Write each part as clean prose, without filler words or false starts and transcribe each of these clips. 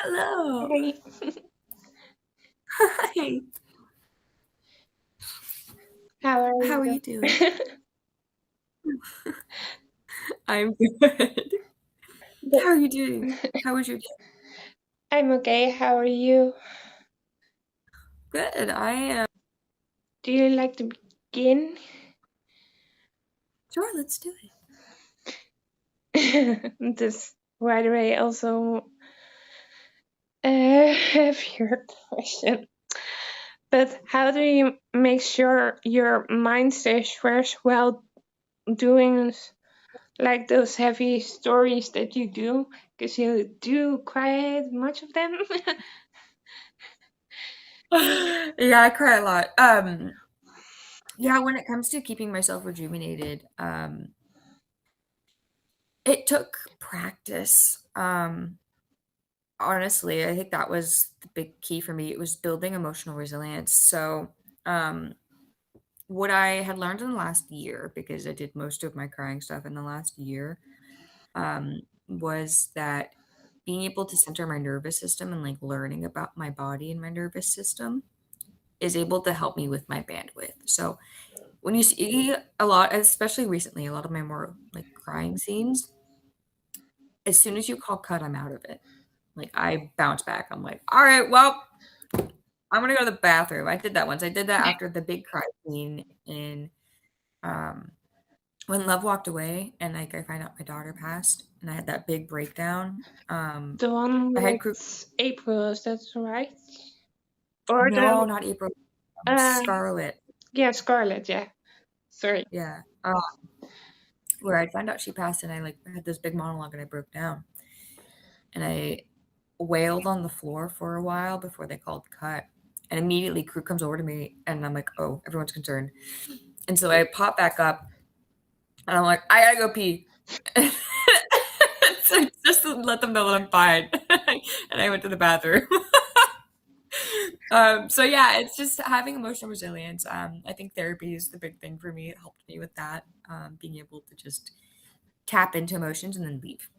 Hello. Hey, Hi. how are How are you? you doing? I'm good. How are you doing? How was your day? I'm okay. How are you? Good. I am. Do you like to begin? Sure, let's do it. This right away also have your question. But how do you make sure your mind stays fresh while doing like those heavy stories that you do? Because you do quite much of them. Yeah, I cry a lot. Yeah, when it comes to keeping myself rejuvenated, it took practice. Honestly, I think that was the big key for me. It was building emotional resilience. So, um, what I had learned in the last year, because I did most of my crying stuff in the last year, was that being able to center my nervous system and like learning about my body and my nervous system is able to help me with my bandwidth. So when you see a lot, especially recently, a lot of my more like crying scenes, as soon as you call cut, I'm out of it. Like I bounce back. I'm like, all right, well, I'm gonna go to the bathroom. I did that once. I did that after the big cry scene in um when Love walked away and like I find out my daughter passed and I had that big breakdown. The one I had cr with April, is that right? Or No, the not April, uh Scarlet. yeah, Scarlet, yeah. Sorry. Yeah, where I found out she passed and I, like, had this big monologue and I broke down, and I wailed on the floor for a while before they called cut, and immediately crew comes over to me, and I'm like, "Oh, everyone's concerned." And so I pop back up, and I'm like, "I gotta go pee." So just to let them know that I'm fine, and I went to the bathroom. So yeah, it's just having emotional resilience. I think therapy is the big thing for me. It helped me with that, being able to just tap into emotions and then leave.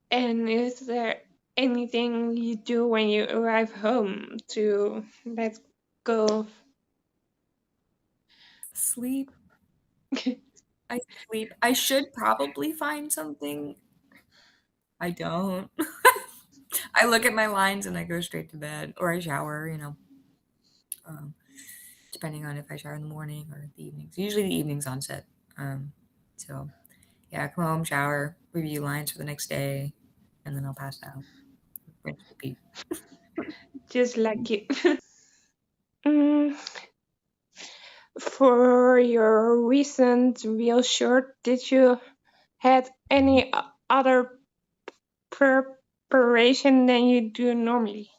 And is there anything you do when you arrive home to let go? Sleep. I sleep. I should probably find something. I don't. I look at my lines and I go straight to bed, or I shower, um, depending on if I shower in the morning or the evenings. Usually the evenings on set. So yeah, come home, shower, review lines for the next day, and then I'll pass out. Rinse, repeat. Just like you. Mm, for your recent real short, did you had any other preparation than you do normally?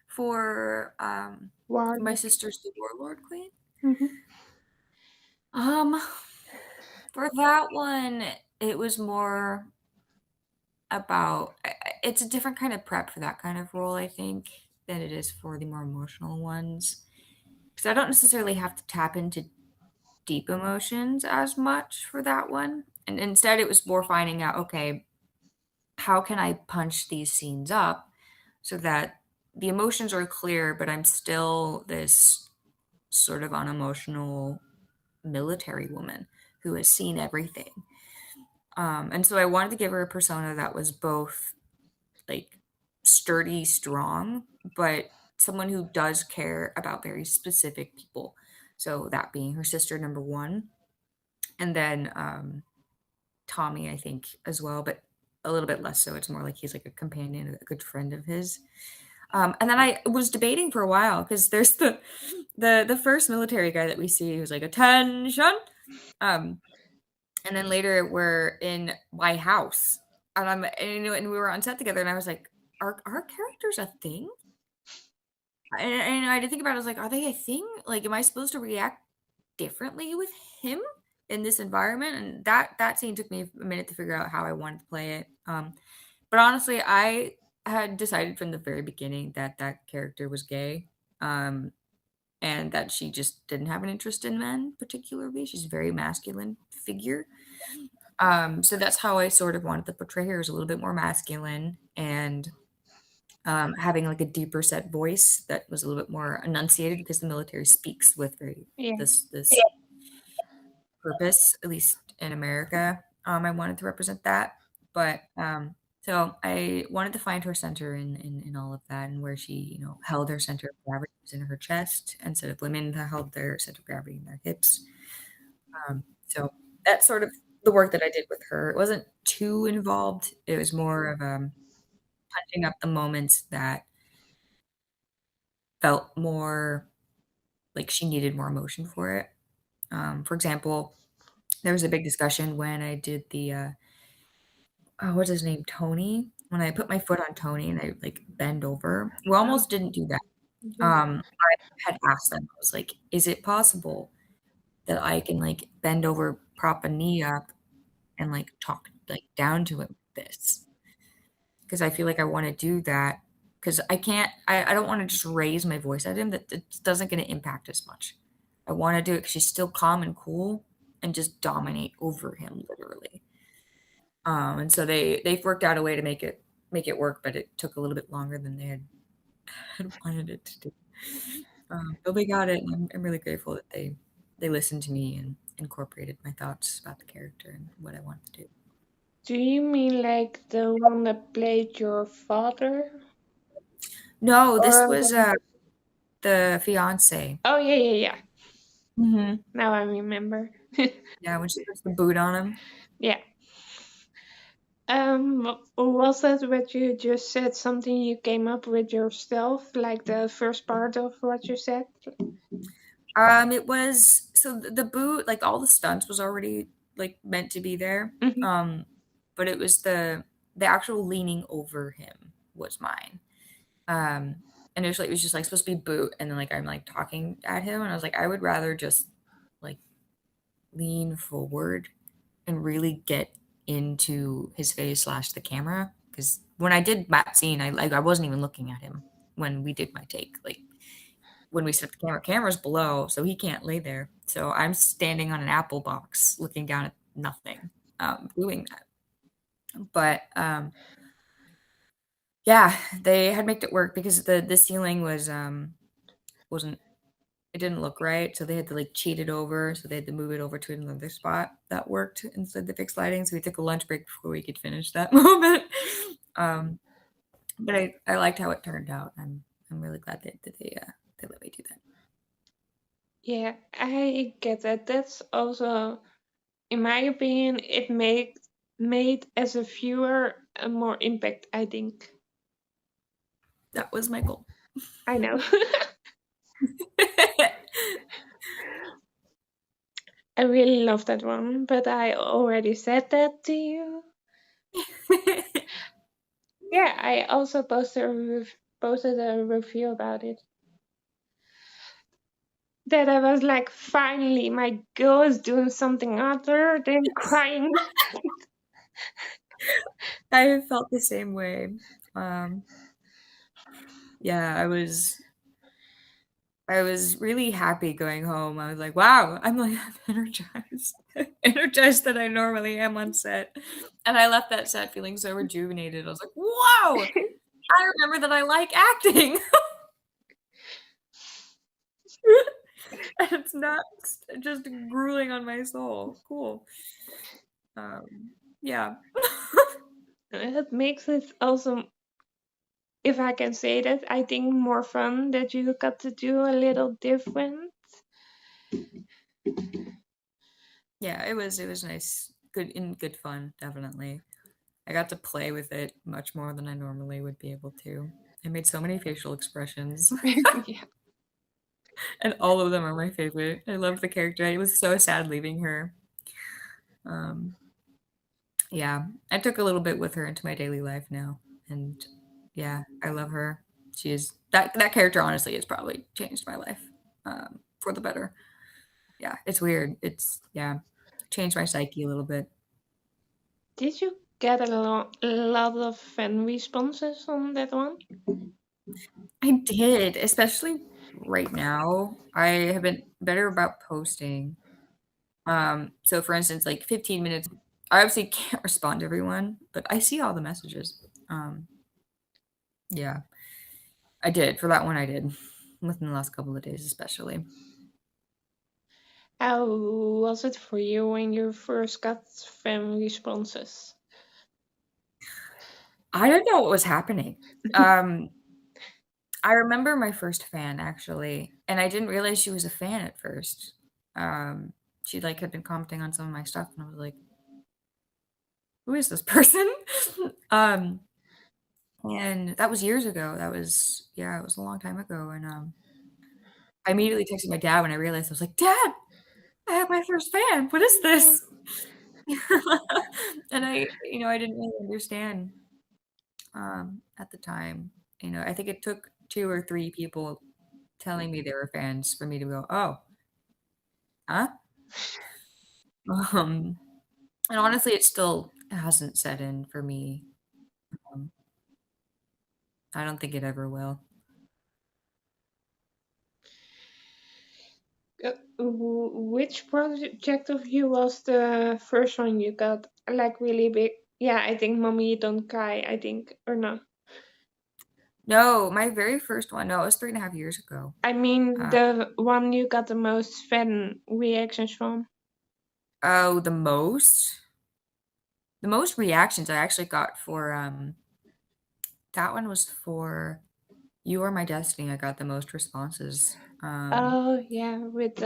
For my Warlock. sister's the Warlord Queen. Hmm. Um, for that one, it was more about it's a different kind of prep for that kind of role, I think, than it is for the more emotional ones. Because I don't necessarily have to tap into deep emotions as much for that one. And instead, it was more finding out, okay, how can I punch these scenes up so that the emotions are clear, but I'm still this sort of unemotional military woman who has seen everything. And so I wanted to give her a persona that was both like sturdy, strong, but someone who does care about very specific people. So that being her sister, number one, and then Tommy, I think, as well, but a little bit less so. It's more like he's like a companion, a good friend of his. And then I was debating for a while because there's the first military guy that we see who's like attention, um, and then later we're in my house, and and we were on set together, and I was like, are our characters a thing? And I did think about it, I was like, "Are they a thing? Like, am I supposed to react differently with him in this environment?" And that scene took me a minute to figure out how I wanted to play it. But honestly, I had decided from the very beginning that that character was gay, um, and that she just didn't have an interest in men particularly. She's a very masculine figure. So that's how I sort of wanted to portray her as a little bit more masculine and having like a deeper set voice that was a little bit more enunciated because the military speaks with very Yeah. this purpose, at least in America. I wanted to represent that, but so I wanted to find her center in all of that, and where she, held her center of gravity was in her chest instead of women that held their center of gravity in their hips. So that's sort of the work that I did with her. It wasn't too involved. It was more of punching up the moments that felt more like she needed more emotion for it. For example, there was a big discussion when I did the oh, what's his name? Tony. When I put my foot on Tony and I like bend over. We Oh, almost didn't do that. I had asked them, I was like, is it possible that I can like bend over, prop a knee up, and like talk like down to him like this? Because I feel like I want to do that. Because I can't, I don't want to just raise my voice at him. That it doesn't going to impact as much. I want to do it because she's still calm and cool and just dominate over him literally. And so they've worked out a way to make it work, but it took a little bit longer than they had wanted it to do. But we got it, and I'm really grateful that they listened to me and incorporated my thoughts about the character and what I wanted to do. do you mean like the one that played your father? No, this Or was the fiance. oh yeah, yeah, yeah. Hmm. Now I remember. Yeah, when she puts the boot on him. Yeah. Was that what you just said? Something you came up with yourself, like the first part of what you said? It was so the boot, like all the stunts was already like meant to be there. Mhm. But it was the actual leaning over him was mine. Um, Initially it was just like supposed to be boot, and then like I'm like talking at him, and I was like, I would rather just like lean forward and really get into his face slash the camera. Because when I did that scene, I wasn't even looking at him when we did my take. Like when we set the camera's below, so he can't lay there. So I'm standing on an apple box looking down at nothing, doing that. But yeah, they had made it work because the ceiling wasn't it didn't look right, so they had to like cheat it over. So they had to move it over to another spot that worked instead of the fixed lighting. So we took a lunch break before we could finish that moment. Um, but I liked how it turned out. I'm really glad that they let me do that. Yeah, I get that. That's also, in my opinion, it made as a viewer a more impact, I think. That was my goal. I know. I really love that one, but I already said that to you. Yeah, I also posted a review about it. That I was like, finally, my girl is doing something other than crying. I felt the same way. Um, yeah, I was really happy going home. I was like, wow, I'm like I'm energized. Energized that I normally am on set. And I left that set feeling so rejuvenated. I was like, wow, I remember that I like acting. And it's not just grueling on my soul. Cool. Yeah. It makes it also, if I can say that, I think more fun that you got to do a little different. Yeah, it was nice. Good fun, definitely. I got to play with it much more than I normally would be able to. I made so many facial expressions, Yeah. and all of them are my favorite. I loved the character. I was so sad leaving her. Um, yeah, I took a little bit with her into my daily life now, and yeah, I love her. She is that character. Honestly, has probably changed my life for the better. Yeah, it's weird. It's yeah, changed my psyche a little bit. Did you get a lot of fan responses on that one? I did, especially right now. I have been better about posting. So for instance, like 15 minutes, I obviously can't respond to everyone, but I see all the messages. Um, yeah, I did. For that one, I did. Within the last couple of days, especially. How was it for you when you first got fan responses? I didn't know what was happening. Um, I remember my first fan actually, and I didn't realize she was a fan at first. Um, she like had been commenting on some of my stuff, and I was like, "Who is this person?" um, and that was years ago. That was yeah, it was a long time ago, and I immediately texted my dad when I realized. I was like, "Dad, I have my first fan. What is this?" And I didn't really understand at the time. I think it took two or three people telling me they were fans for me to go, "Oh, huh?" Um, and honestly, it still hasn't set in for me. Um, I don't think it ever will. Which project of you was the first one you got like really big? Yeah, I think Mommy Don't Cry, I think, or no. No, my very first one, no, it was 3.5 years ago. I mean Uh, the one you got the most fan reactions from. oh, the most reactions I actually got for that one was for You Are My Destiny. I got the most responses. Oh yeah, with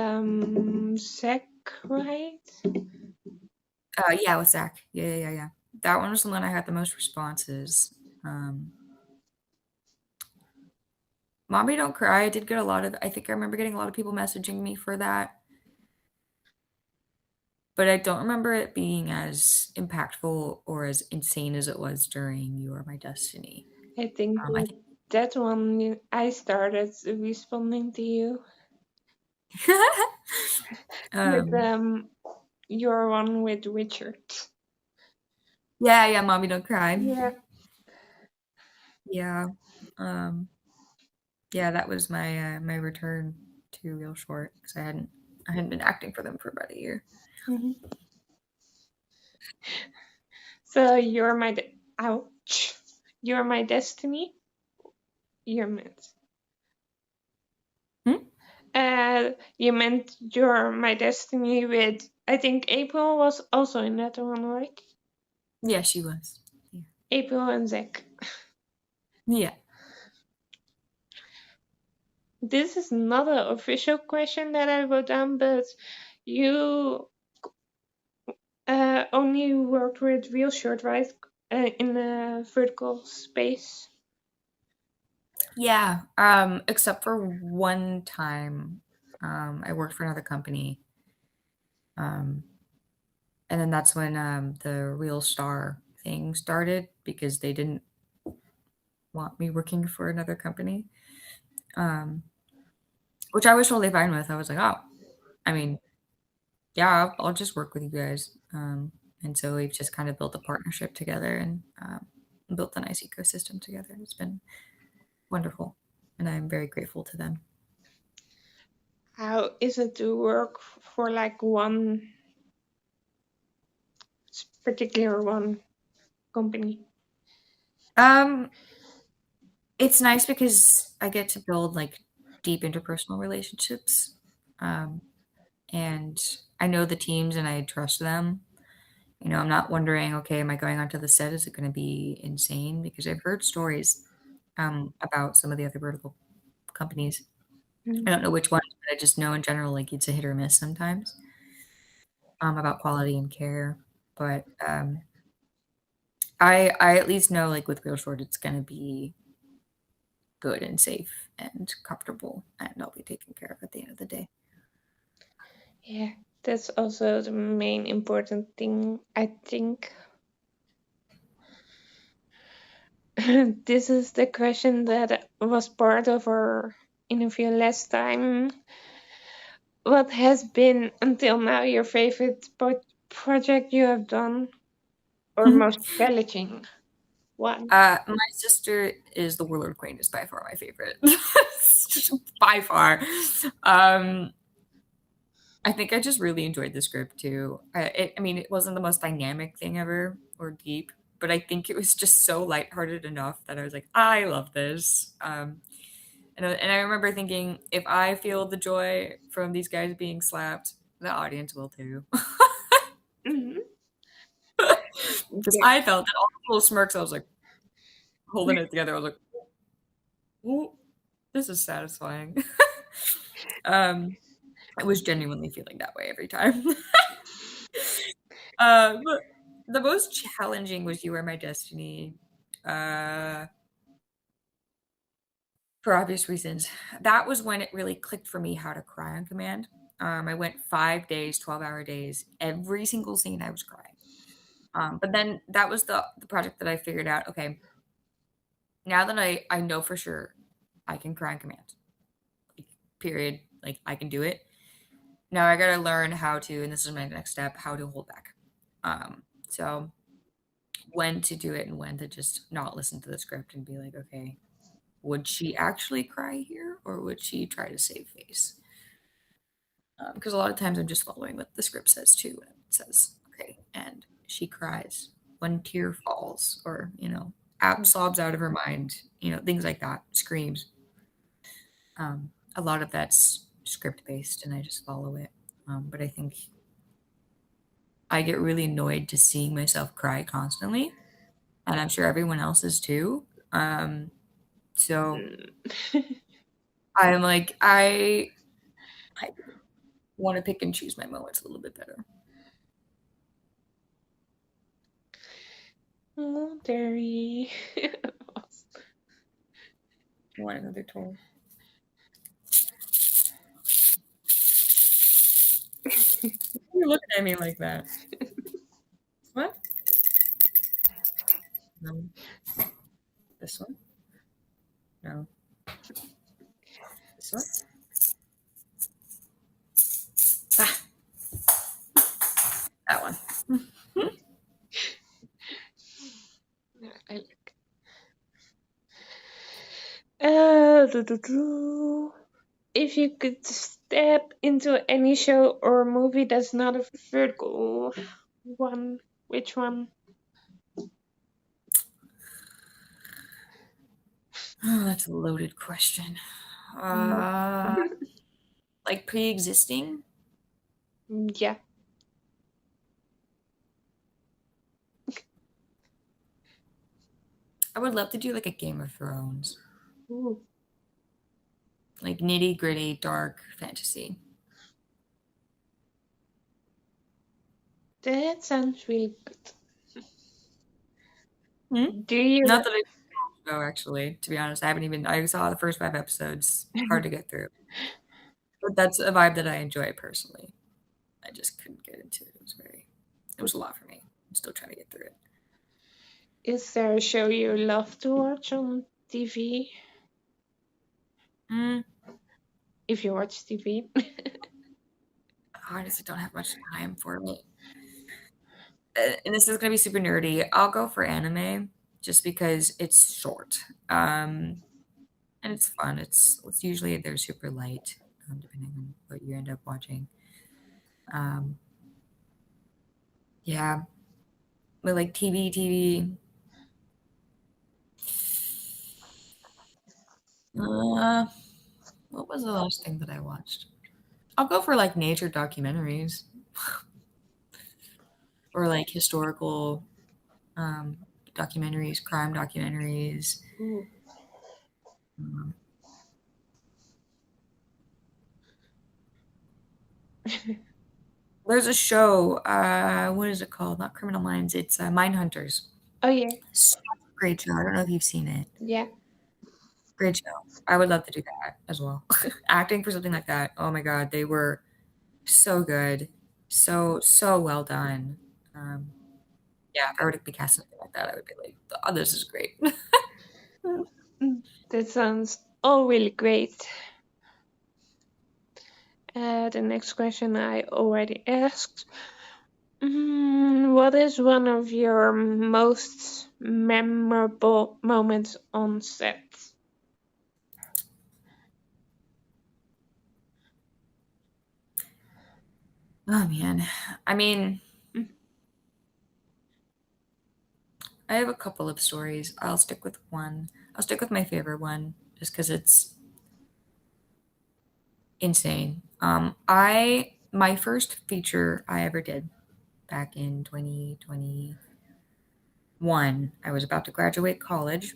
Zach, right? Yeah, with Zach. Yeah, yeah, yeah, yeah. That one was the one I had the most responses. Um, Mommy Don't Cry. I did get a lot of, I think I remember getting a lot of people messaging me for that, but I don't remember it being as impactful or as insane as it was during You Are My Destiny. I think I with that one I started responding to you think, with um, your one with Richard. yeah, yeah, Mommy Don't Cry. Yeah. Yeah, um, yeah, that was my return to Reelshort because I hadn't been acting for them for about a year. Mhm. So ouch. You're my destiny. You meant. Hmm? You meant you're my destiny with. I think April was also in that one, right? Yeah, she was. Yeah. April and Zach. Yeah. This is not an official question that I wrote down, but you only worked with Reelshort, right? In the vertical space. Yeah, except for one time, I worked for another company, um, and then that's when the Real Star thing started because they didn't want me working for another company, um, which I was totally fine with. I was like, oh, I mean, yeah, I'll just work with you guys, and so we've just kind of built a partnership together and built a nice ecosystem together. It's been wonderful, and I'm very grateful to them. How is it to work for like one particular one company? Um, It's nice because I get to build, like, deep interpersonal relationships, um, and I know the teams and I trust them. I'm not wondering, "Okay, am I going onto the set? Is it gonna be insane?" Because I've heard stories, about some of the other vertical companies. I Mm. don't know which ones, but I just know in general, like, it's a hit or miss sometimes, about quality and care, but, I at least know, like, with Real Short, it's gonna be good and safe and comfortable, and I'll be taken care of at the end of the day. Yeah, that's also the main important thing, I think. This is the question that was part of our interview last time. What has been until now your favorite project you have done, or most challenging one? My sister is the Warlord Queen is by far my favorite. By far. Um, I think I just really enjoyed the script too. I mean, it wasn't the most dynamic thing ever or deep, but I think it was just so lighthearted enough that I was like, I love this. And I remember thinking, if I feel the joy from these guys being slapped, the audience will too. Mhm. Because Yeah. I felt that all the little smirks, I was like holding it together. I was like, oh, this is satisfying. um, I was genuinely feeling that way every time. But the most challenging was You Are My Destiny. Uh, for obvious reasons. That was when it really clicked for me how to cry on command. I went 5 days, 12-hour days. Every single scene I was crying. But then that was the project that I figured out, okay, now that I know for sure I can cry on command, like, period, like I can do it. Now I gotta learn how to, and this is my next step, how to hold back. So when to do it and when to just not listen to the script and be like, okay, would she actually cry here or would she try to save face? Because a lot of times I'm just following what the script says too. And it says, okay, and she cries. One tear falls, or, out sobs out of her mind, things like that, screams. A lot of that's script based, and I just follow it. But I think I get really annoyed just seeing myself cry constantly, and I'm sure everyone else is too. So Mm. I'm like, I want to pick and choose my moments a little bit better. Oh, Derry. I want another toy. You're looking at me like that. What? No. This one? No. This one? Ah, that one. I like. If you could step into any show or movie that's not a vertical one, which one? Oh, that's a loaded question. Mm. Like pre-existing? Yeah. I would love to do like a Game of Thrones, Ooh, like nitty gritty, dark fantasy. that sounds really good. Hmm? Do you? Not that I know, actually. To be honest, I haven't even. I saw the first 5 episodes. Hard to get through, but that's a vibe that I enjoy personally. I just couldn't get into it. It was a lot for me. I'm still trying to get through it. Is there a show you love to watch on TV? Mm, If you watch TV. I honestly don't have much time for it. And this is gonna be super nerdy. I'll go for anime just because it's short, and it's fun. It's usually they're super light, depending on what you end up watching. Um, yeah, but like TV. Uh, what was the last thing that I watched? I'll go for like nature documentaries or like historical um, documentaries, crime documentaries. Ooh. Um, there's a show. What is it called? Not Criminal Minds. It's Mind Hunters. Oh yeah, So great show. I don't know if you've seen it. yeah. Great show. I would love to do that as well. Acting for something like that. Oh my god, they were so good, so well done. Um, yeah, if I were to be cast something like that, I would be like, "Oh, this is great." Mm, that sounds all really great. The next question I already asked. What is one of your most memorable moments on set? Oh man. I mean, Mm. I have a couple of stories. I'll stick with one. I'll stick with my favorite one just because it's insane. My first feature I ever did back in 2021, I was about to graduate college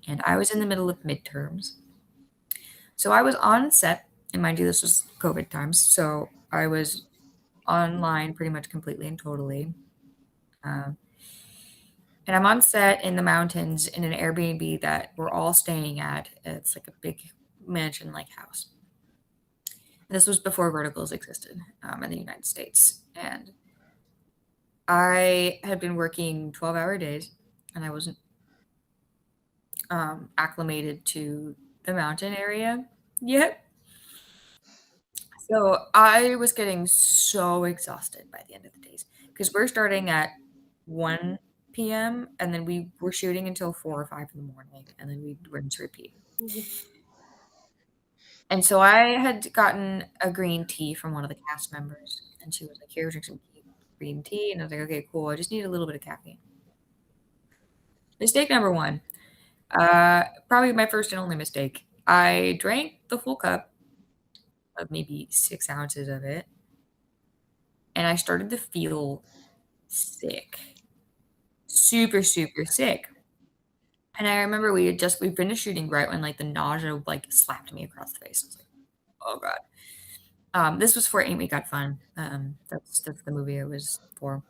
and I was in the middle of midterms. So I was on set, and mind you, this was COVID times. So I was online pretty much completely and totally. Um, and I'm on set in the mountains in an Airbnb that we're all staying at. It's like a big mansion like house. This was before verticals existed in the United States. And I had been working 12-hour days and I wasn't acclimated to the mountain area yet. So I was getting so exhausted by the end of the days because we're starting at 1 p.m. and then we were shooting until 4 or 5 in the morning and then we'd rinse repeat. And so I had gotten a green tea from one of the cast members and she was like, "Here, drink some green tea." And I was like, "Okay, cool. I just need a little bit of caffeine." Mistake number one. Probably my first and only mistake. I drank the full cup of maybe 6 ounces of it, and I started to feel sick, super, super sick. And I remember we finished shooting right when like the nausea like slapped me across the face. I was like, oh god. This was for Ain't We Got Fun. That's the movie it was for.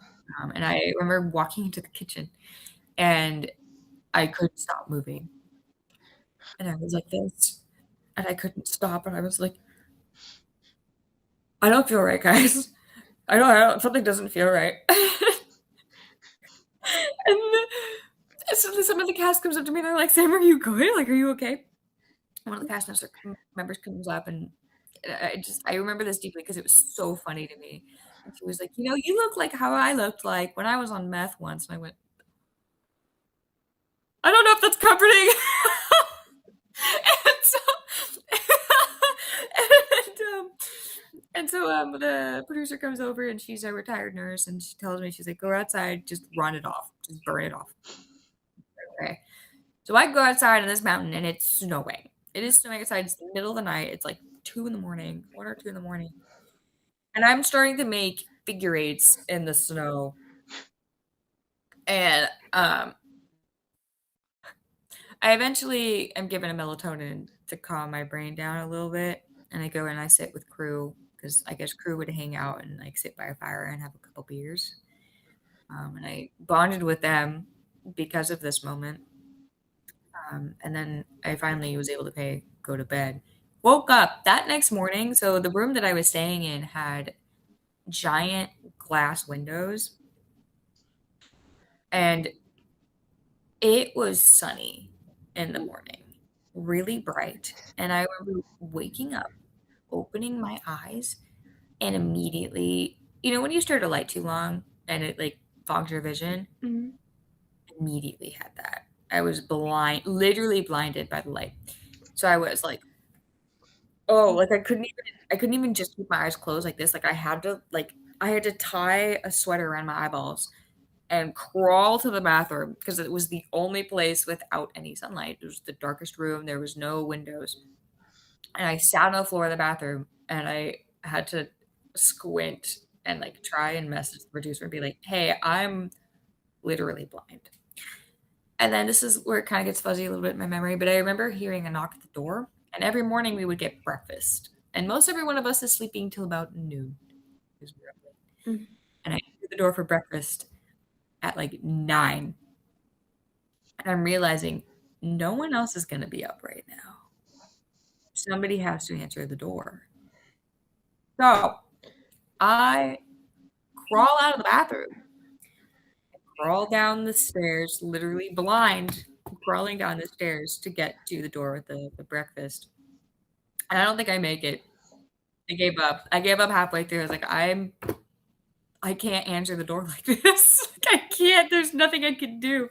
And I remember walking into the kitchen and I couldn't stop moving. And I was like this, and I couldn't stop, and I was like, I don't feel right, guys. I don't, something doesn't feel right. And so some of the cast comes up to me and they're like, "Sam, are you good? Like, are you okay?" One of the members comes up and I remember this deeply because it was so funny to me. And she was like, "You look like how I looked like when I was on meth once." And I went, "I don't know if that's comforting." And so, and, the producer comes over and she's a retired nurse and she tells me, she's like, "Go outside, just run it off, just burn it off." Okay. So I go outside on this mountain and it's snowing. It is snowing outside. It's the middle of the night. It's like 2 in the morning, 1 or 2 in the morning. And I'm starting to make figure eights in the snow. And I eventually am given a melatonin to calm my brain down a little bit. And I go and I sit with crew because I guess crew would hang out and like sit by a fire and have a couple beers. And I bonded with them because of this moment. And then I finally was able to go to bed. Woke up that next morning. So the room that I was staying in had giant glass windows, and it was sunny in the morning, really bright. And I remember waking up, opening my eyes, and immediately, when you stare at a light too long and it like fogs your vision, Mm. immediately had that. I was blind, literally blinded by the light. So I was like, oh, like I couldn't even just keep my eyes closed like this. Like I had to tie a sweater around my eyeballs and crawl to the bathroom because it was the only place without any sunlight. It was the darkest room. There was no windows. And I sat on the floor of the bathroom and I had to squint and like try and message the producer and be like, "Hey, I'm literally blind." And then this is where it kind of gets fuzzy a little bit in my memory, but I remember hearing a knock at the door, and every morning we would get breakfast. And most every one of us is sleeping till about noon because we're up late. Mm. And I answered the door for breakfast at like 9, and I'm realizing no one else is going to be up right now. Somebody has to answer the door. So I crawl out of the bathroom, crawl down the stairs, literally blind, crawling down the stairs to get to the door with the breakfast. And I don't think I make it. I gave up. I gave up halfway through. I was like, I can't answer the door like this. I can't. There's nothing I can do.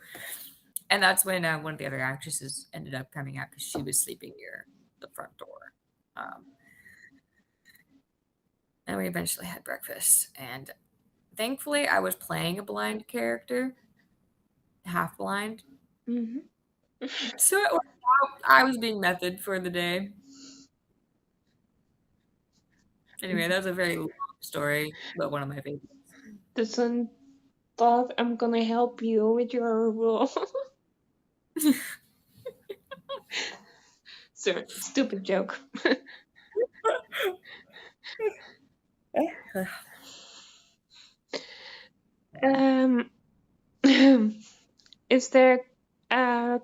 And that's when one of the other actresses ended up coming out because she was sleeping near the front door. Um, and we eventually had breakfast. And thankfully, I was playing a blind character, half blind. Hmm. So it worked out. I was being method for the day. Anyway, that was a very long story, but one of my favorites. The son thought I'm gonna help you with your rule. Sorry, stupid joke. Um, is there a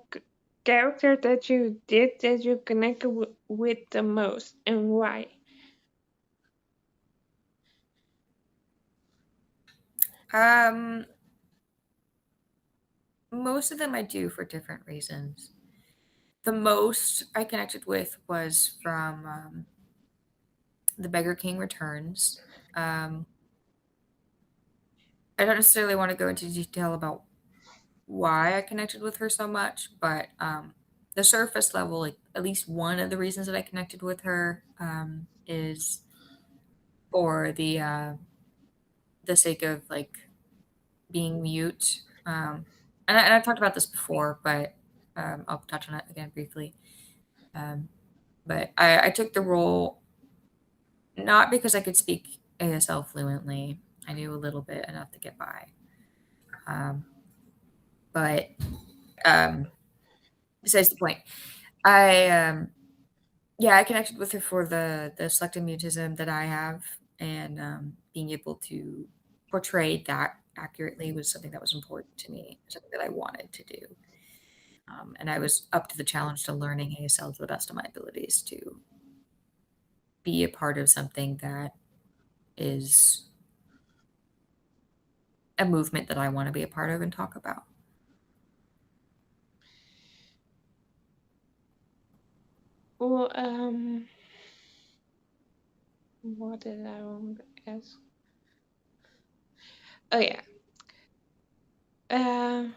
character that you did that you connected with the most, and why? Um, Most of them I do for different reasons. The most I connected with was from The Beggar King Returns. Um, I don't necessarily want to go into detail about why I connected with her so much, but the surface level, like at least one of the reasons that I connected with her is for the sake of like being mute. And I've talked about this before, but I'll touch on it again briefly. Um, but I took the role not because I could speak ASL fluently. I knew a little bit enough to get by. Um, but besides the point, I yeah, I connected with her for the selective mutism that I have, and being able to portray that accurately was something that was important to me, something that I wanted to do. And I was up to the challenge to learning ASL to the best of my abilities to be a part of something that is a movement that I want to be a part of and talk about. Well, what did I want to ask? Oh yeah. Uh,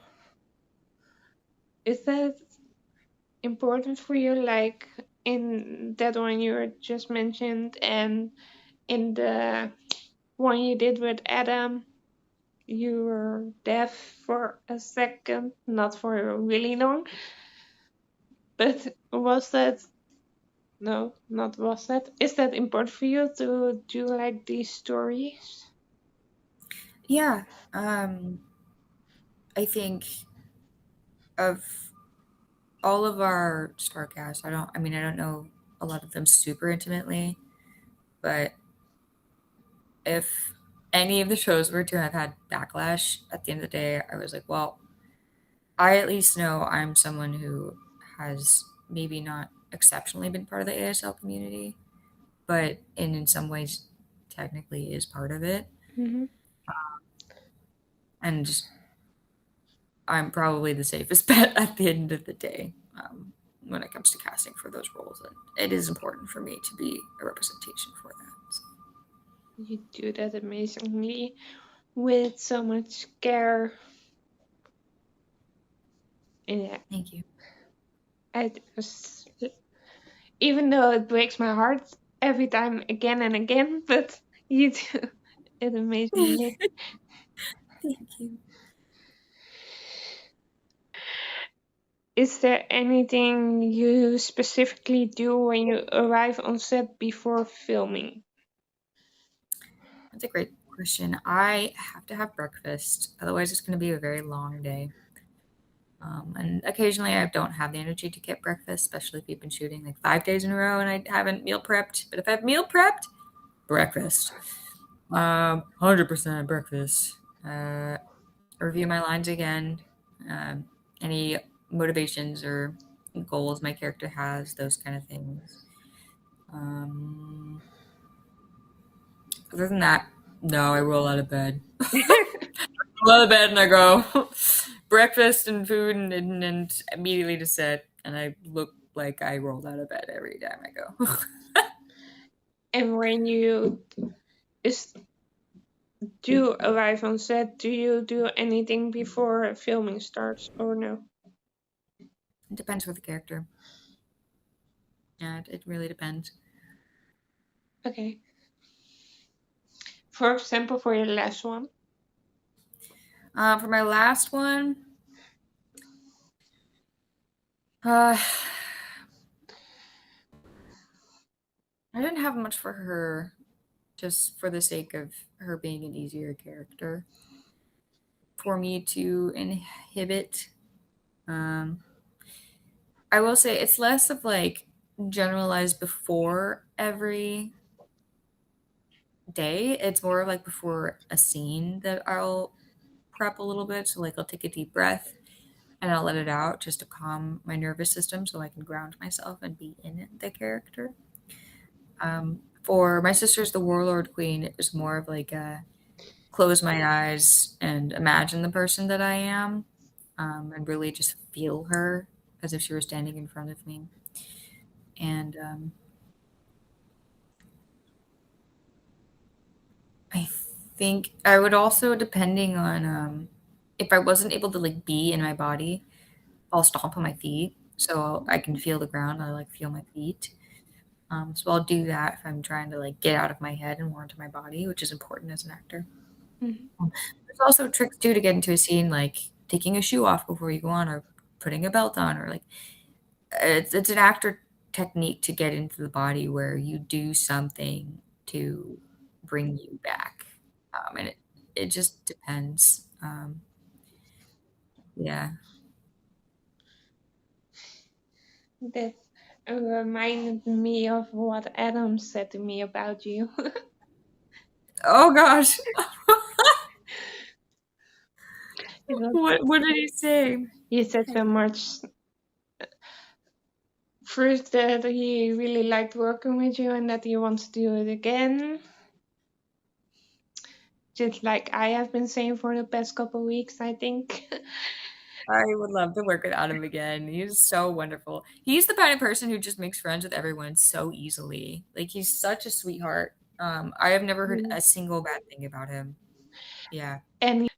is that important for you, like in that one you just mentioned, and in the one you did with Adam, you were deaf for a second, not for really long, but was that no, not was that? Is that important for you to do like these stories? Yeah, I think of all of our Starcasts. I mean, I don't know a lot of them super intimately, but if any of the shows were to have had backlash at the end of the day, I was like, well, I at least know I'm someone who has maybe not exceptionally been part of the ASL community, but in some ways technically is part of it. Hmm. And I'm probably the safest bet at the end of the day when it comes to casting for those roles. And it is important for me to be a representation for that. So, You do that amazingly with so much care. Yeah, thank you. I just, even though it breaks my heart every time again and again, but you do it amazingly. Thank you. Is there anything you specifically do when you arrive on set before filming? That's a great question. I have to have breakfast, otherwise, it's going to be a very long day. And occasionally, I don't have the energy to get breakfast, especially if we've been shooting like 5 days in a row and I haven't meal prepped. But if I've meal prepped, breakfast. 100% breakfast. Review my lines again. Um, any motivations or goals my character has, those kind of things. Um, Other than that, no, I roll out of bed. Roll out of bed and I go breakfast and food and immediately to set. And I look like I rolled out of bed every time I go. And when you is, do arrive on set, do you do anything before filming starts or no? It depends with the character. Yeah, it really depends. Okay. for example, for your last one? For my last one, uh, I didn't have much for her, just for the sake of her being an easier character for me to inhibit. Um, I will say it's less of like generalized before every day. It's more of like before a scene that I'll prep a little bit. So like I'll take a deep breath and I'll let it out just to calm my nervous system so I can ground myself and be in the character. For my sister's the Warlord Queen, it was more of like a close my eyes and imagine the person that I am, and really just feel her as if she were standing in front of me. And I think I would also, depending on if I wasn't able to like be in my body, I'll stomp on my feet so I can feel the ground. I like feel my feet. So I'll do that if I'm trying to like get out of my head and more into my body, which is important as an actor. Mhm. There's also tricks too to get into a scene, like taking a shoe off before you go on, or putting a belt on, or like it's an actor technique to get into the body where you do something to bring you back, and it just depends. Yeah. That reminded me of what Adam said to me about you. Oh gosh. It was, What did he say? he said so much. First, that he really liked working with you and that he wants to do it again. Just like I have been saying for the past couple weeks, I think. I would love to work with Adam again. He's so wonderful. He's the kind of person who just makes friends with everyone so easily. Like he's such a sweetheart. I have never heard a single bad thing about him. Yeah. And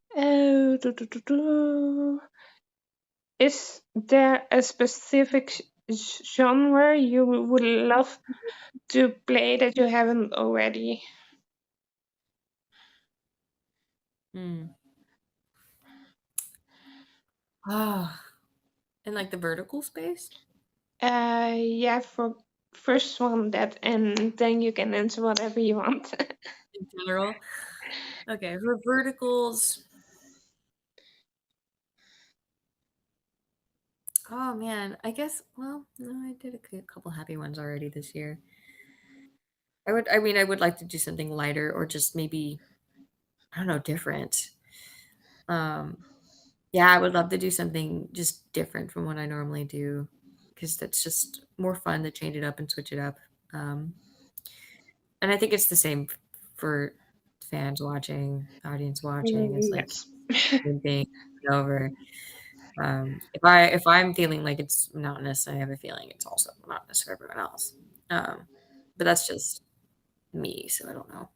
is there a specific genre you would love to play that you haven't already? Mm. Ah, in like the vertical space Yeah, for first one that, and then you can answer whatever you want. in general. Okay, for verticals. Oh man, I guess. Well, no, I did a couple happy ones already this year. I mean, I would like to do something lighter or just maybe I don't know, different. Um, yeah, I would love to do something just different from what I normally do because that's just more fun to change it up and switch it up. Um, and I think it's the same for fans watching, audience watching. It's like Yes. same thing over. If I'm feeling like it's monotonous, I have a feeling it's also monotonous for everyone else. But that's just me, so I don't know.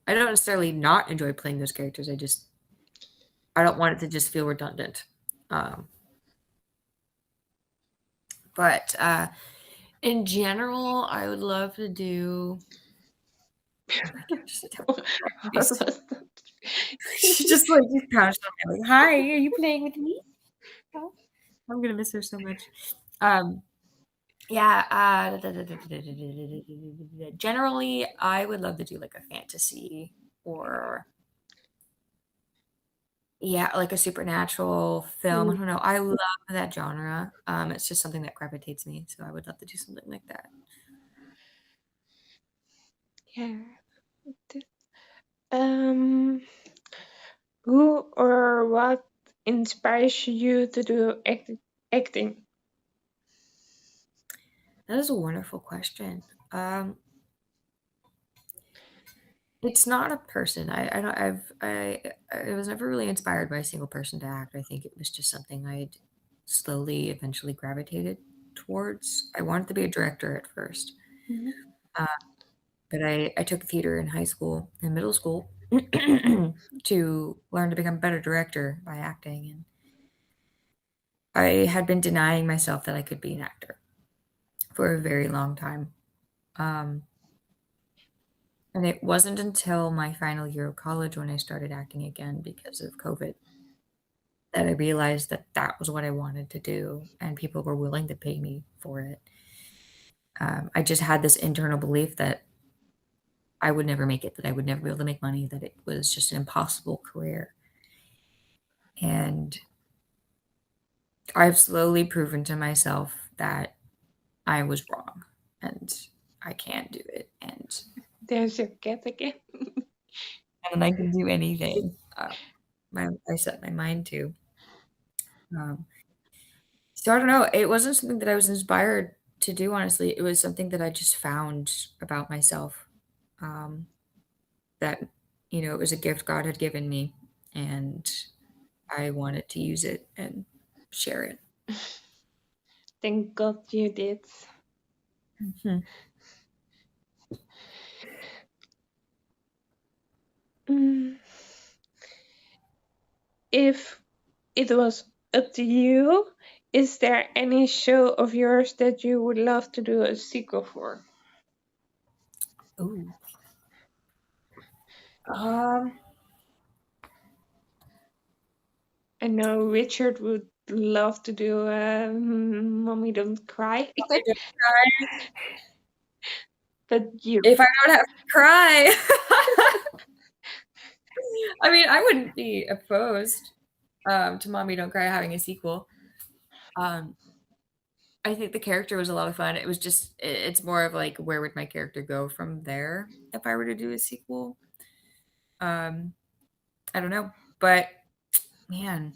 I don't necessarily not enjoy playing those characters. I don't want it to just feel redundant. Um, but in general, I would love to do. Oh my gosh, sit down. What was She's, that? she just like just pounced on me like, "Hi, are you playing with me?" Oh, I'm gonna miss her so much. Um, yeah. Generally, I would love to do like a fantasy or yeah, like a supernatural film. I don't know. I love that genre. It's just something that gravitates me, so I would love to do something like that. Yeah. Um, who or what inspires you to do acting? That is a wonderful question. Um, it's not a person. I don't. I was never really inspired by a single person to act. I think it was just something I'd slowly, eventually gravitated towards. I wanted to be a director at first, Mhm. uh, but I took theater in high school and middle school to learn to become a better director by acting, and I had been denying myself that I could be an actor for a very long time. Um, And it wasn't until my final year of college when I started acting again because of COVID that I realized that that was what I wanted to do, and people were willing to pay me for it. I just had this internal belief that I would never make it, that I would never be able to make money, that it was just an impossible career. And I've slowly proven to myself that I was wrong and I can't do it. There's your cat again. And I can do anything. I set my mind to. Um, so I don't know. It wasn't something that I was inspired to do, honestly. It was something that I just found about myself. Um, that, it was a gift God had given me, and I wanted to use it and share it. Thank God you did. Mhm. Mm. If it was up to you, is there any show of yours that you would love to do a sequel for? Ooh. Um, I know Richard would love to do Mommy Don't Cry, I don't cry. but you, If I don't have to cry. I mean, I wouldn't be opposed to Mommy Don't Cry having a sequel. Um, I think the character was a lot of fun. It was just, it's more of like, where would my character go from there if I were to do a sequel? Um, I don't know. But man,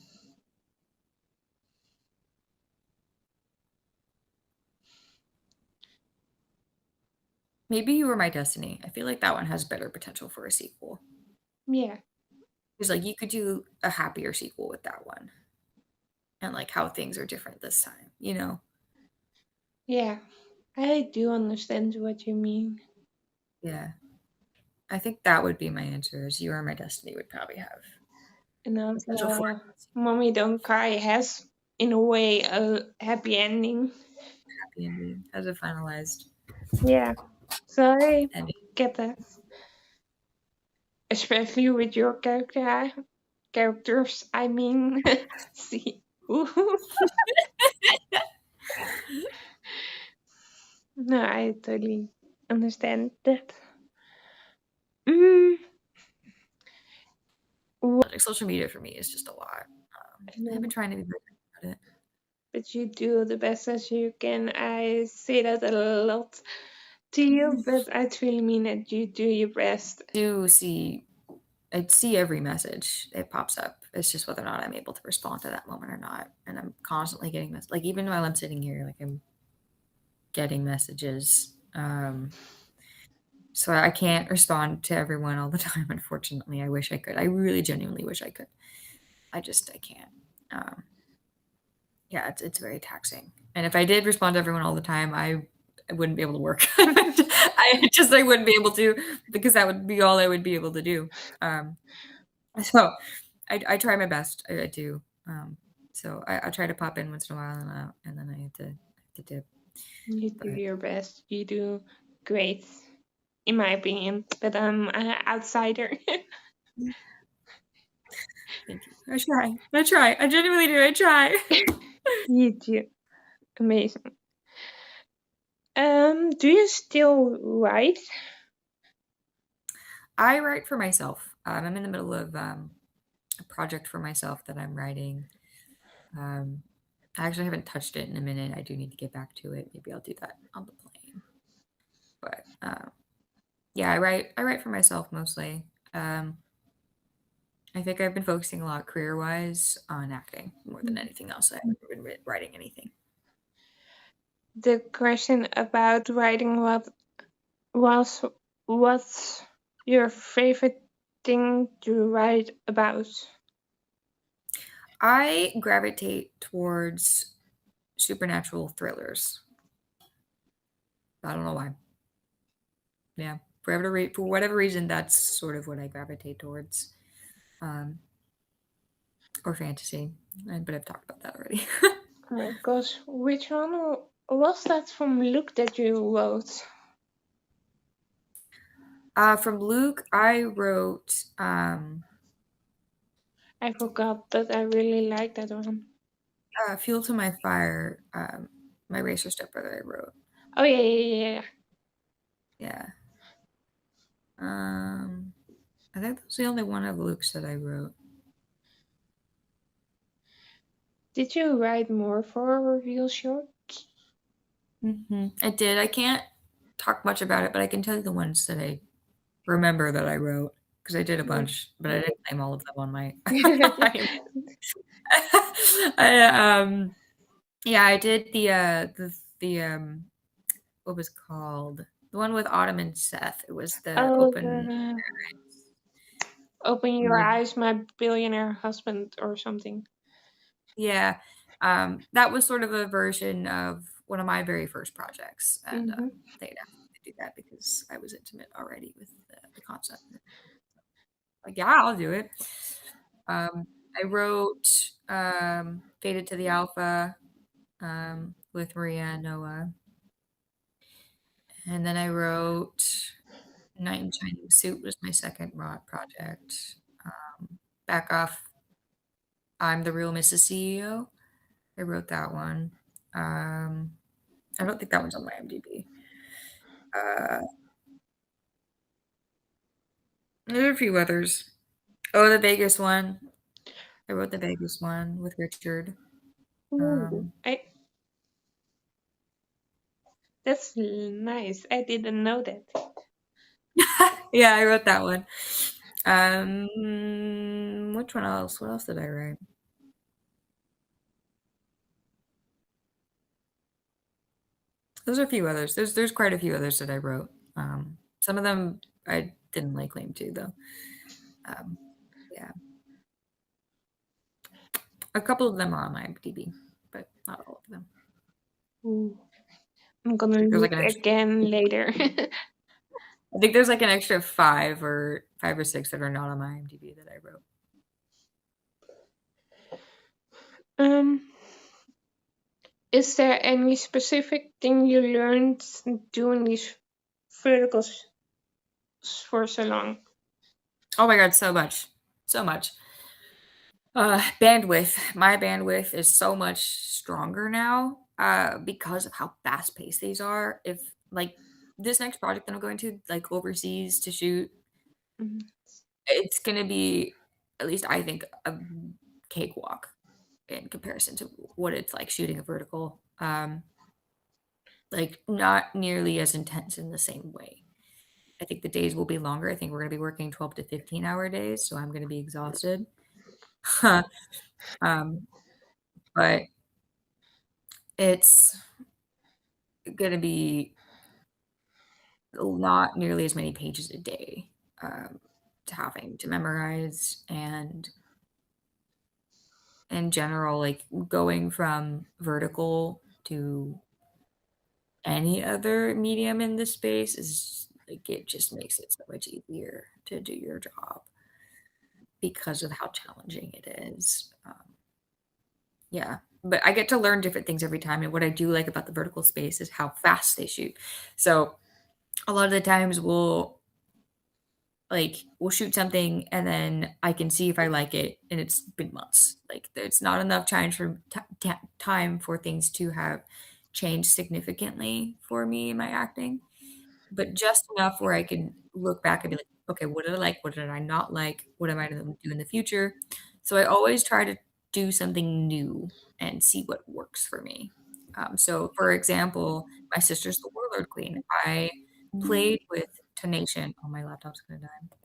maybe You Were My Destiny. I feel like that one has better potential for a sequel. yeah, Because like you could do a happier sequel with that one. And like how things are different this time. yeah, I do understand what you mean. Yeah. I think that would be my answer is You Are My Destiny would probably have And potential for also, a Mommy Don't Cry has, in a way, a happy ending. happy ending, has a finalized Yeah, so I ending. get that. Especially with your characters, I mean. See. Ooh. No, I totally understand that. Mm, Like social media for me is just a lot. I I've been know, trying to be better about it. but you do the best as you can. I say that a lot to you, but I truly mean that you do your best. Do see I see every message that pops up. It's just whether or not I'm able to respond to that moment or not. And I'm constantly getting this, like even while I'm sitting here, like I'm getting messages. So I can't respond to everyone all the time, unfortunately. I wish I could. I really genuinely wish I could. I can't. Um, yeah, it's very taxing. And if I did respond to everyone all the time, I wouldn't be able to work. I wouldn't be able to because that would be all I would be able to do. Um, so I try my best. I do. So I try to pop in once in a while and then I have to dip. You do But your best. You do great, in my opinion. But I'm an outsider. thank you. I try. I try. I genuinely do. I try. You do amazing. Do you still write? I write for myself. I'm in the middle of a project for myself that I'm writing. Um, I actually haven't touched it in a minute. I do need to get back to it. Maybe I'll do that on the plane. But yeah, I write for myself mostly. Um, I think I've been focusing a lot career-wise on acting more than anything else. I haven't been writing anything. The question about writing was what's your favorite thing to write about? I gravitate towards supernatural thrillers. I don't know why. Yeah, for whatever reason, that's sort of what I gravitate towards, um, or fantasy. But I've talked about that already. Oh my gosh, which one was that from Luke that you wrote? From Luke, I wrote I forgot that I really like that one. Fuel to My Fire, my racer stepbrother I wrote. Oh yeah, yeah, yeah, yeah. Yeah. Um, I think that was the only one of Luke's that I wrote. Did you write more for Reelshort? I did. I can't talk much about it, but I can tell you the ones that I remember that I wrote because I did a bunch, but I didn't claim all of them on my. I, yeah, I did the what was it called, the one with Autumn and Seth. It was the Oh, open. the Open Your Eyes, My Billionaire Husband or something. Yeah, that was sort of a version of one of my very first projects, and Hmm. they'd asked me to do that because I was intimate already with the concept. Like, yeah, I'll do it. I wrote "Faded to the Alpha" with Maria and Noah, and then I wrote "Knight in Shining Suit" was my second project. Back off, "I'm the Real Mrs. CEO." I wrote that one. Um, I don't think that one's on my IMDb. Uh, there are a few others. Oh, the Vegas one. I wrote the Vegas one with Richard. Ooh, Um, that's nice. I didn't know that. yeah, I wrote that one. Which one else? What else did I write? There's a few others. There's quite a few others that I wrote. Some of them I didn't lay claim to though. Um, yeah, a couple of them are on my IMDb, but not all of them. Ooh, I'm gonna I think there's like look an extra. again later. I think there's like an extra five or six that are not on my IMDb that I wrote. um, is there any specific thing you learned doing these verticals for so long? Oh my god, so much, so much. Bandwidth. My bandwidth is so much stronger now because of how fast paced these are. If like this next project that I'm going to like overseas to shoot, Mhm. it's gonna be, at least I think, a cakewalk in comparison to what it's like shooting a vertical. Like not nearly as intense in the same way. I think the days will be longer. I think we're gonna be working 12 to 15-hour days, so I'm gonna be exhausted. um, but it's gonna be not nearly as many pages a day to having to memorize, and in general, like going from vertical to any other medium in this space is like it just makes it so much easier to do your job because of how challenging it is. Yeah, but I get to learn different things every time, and what I do like about the vertical space is how fast they shoot. So a lot of the times we'll shoot something and then I can see if I like it, and it's been months. Like there's not enough time for things to have changed significantly for me in my acting, but just enough where I can look back and be like, okay, what did I like? What did I not like? What am I going to do in the future? So I always try to do something new and see what works for me. So, for example, my sister's the Warlord Queen. I played with Tonation. Oh, my laptop's going to die.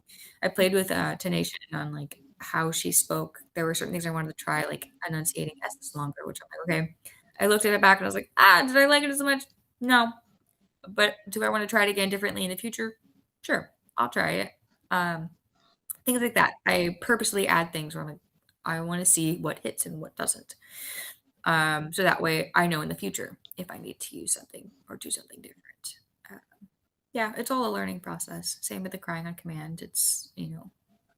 I played with Tonation on like how she spoke. There were certain things I wanted to try, like enunciating S's longer, which I'm like, okay. I looked at it back and I was like, did I like it as much? No, but do I want to try it again differently in the future? Sure, I'll try it. Um, things like that. I purposely add things where I'm like, I want to see what hits and what doesn't. So that way I know in the future if I need to use something or do something different. Uh, yeah, it's all a learning process. Same with the crying on command. It's,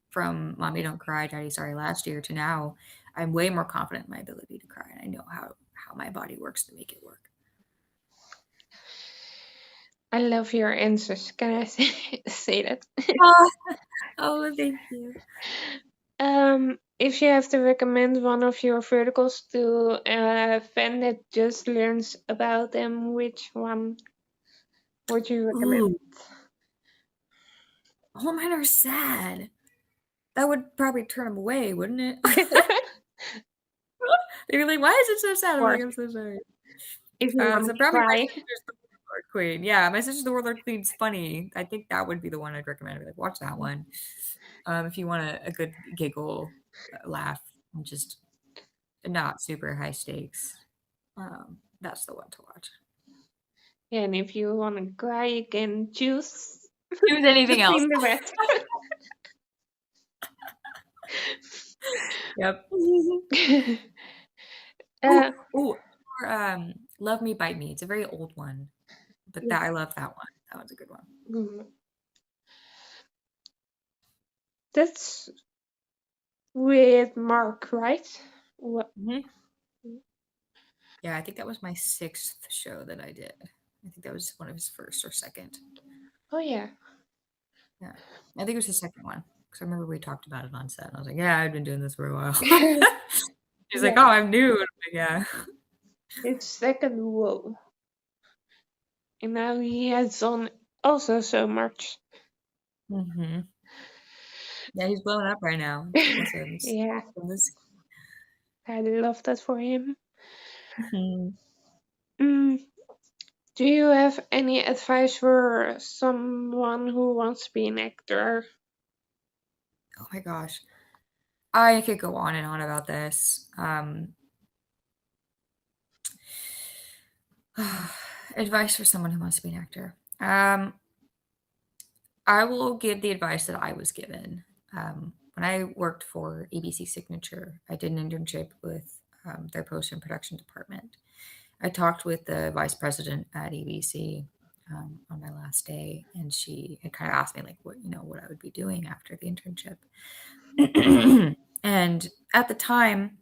from mommy don't cry, daddy sorry last year to now, I'm way more confident in my ability to cry, and I know how my body works to make it work. I love your answers. Can I say that? Oh, oh, thank you. If you have to recommend one of your verticals to a fan that just learns about them, which one would you recommend? Ooh, all mine are sad. That would probably turn them away, wouldn't it? They'd be like, "Why is it so sad?" I'm Or like, "I'm so sorry." if you want So to probably My cry. Sister's the Warlord Queen. Yeah, My Sister's the Warlord Queen's funny. I think that would be the one I'd recommend. I'd be like, watch that one. If you want a good giggle, laugh, and just not super high stakes, that's the one to watch. Yeah, and if you want to cry, you can choose Choose anything else. between the best. Yep. Ooh, uh, ooh, or, Love Me, Bite Me. It's a very old one, but that I love that one. That one's a good one. mm, that's with Mark, right? What? Mhm. Yeah, I think that was my 6th show that I did. I think that was one of his first or second. Oh yeah. Yeah. I think it was his second one, 'cause I remember we talked about it on set, and I was like, "Yeah, I've been doing this for a while." He's like, Yeah, "Oh, I'm new." And I'm like, "Yeah." his second whoa. And now he has done also so much. Mhm. Yeah, he's blowing up right now. It's awesome. It's Yeah, from this. I love that for him. Mhm. Mm, do you have any advice for someone who wants to be an actor? Oh my gosh. I could go on and on about this. Advice for someone who wants to be an actor. I will give the advice that I was given. When I worked for ABC Signature, I did an internship with their post and production department. I talked with the vice president at ABC on my last day, and she had kind of asked me like what I would be doing after the internship. And at the time,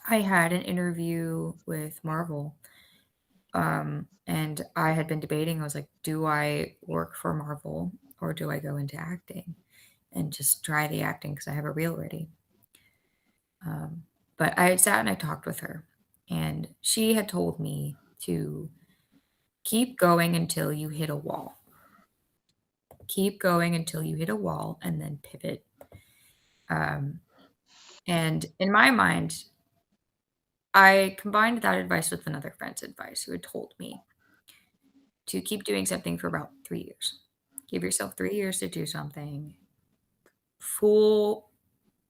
I had an interview with Marvel, and I had been debating. I was like, do I work for Marvel or do I go into acting and just try the acting because I have a reel ready? But I had sat and I talked with her, and she had told me to keep going until you hit a wall. Keep going until you hit a wall and then pivot. Um, and in my mind, I combined that advice with another friend's advice who had told me to keep doing something for about 3 years. Give yourself 3 years to do something full,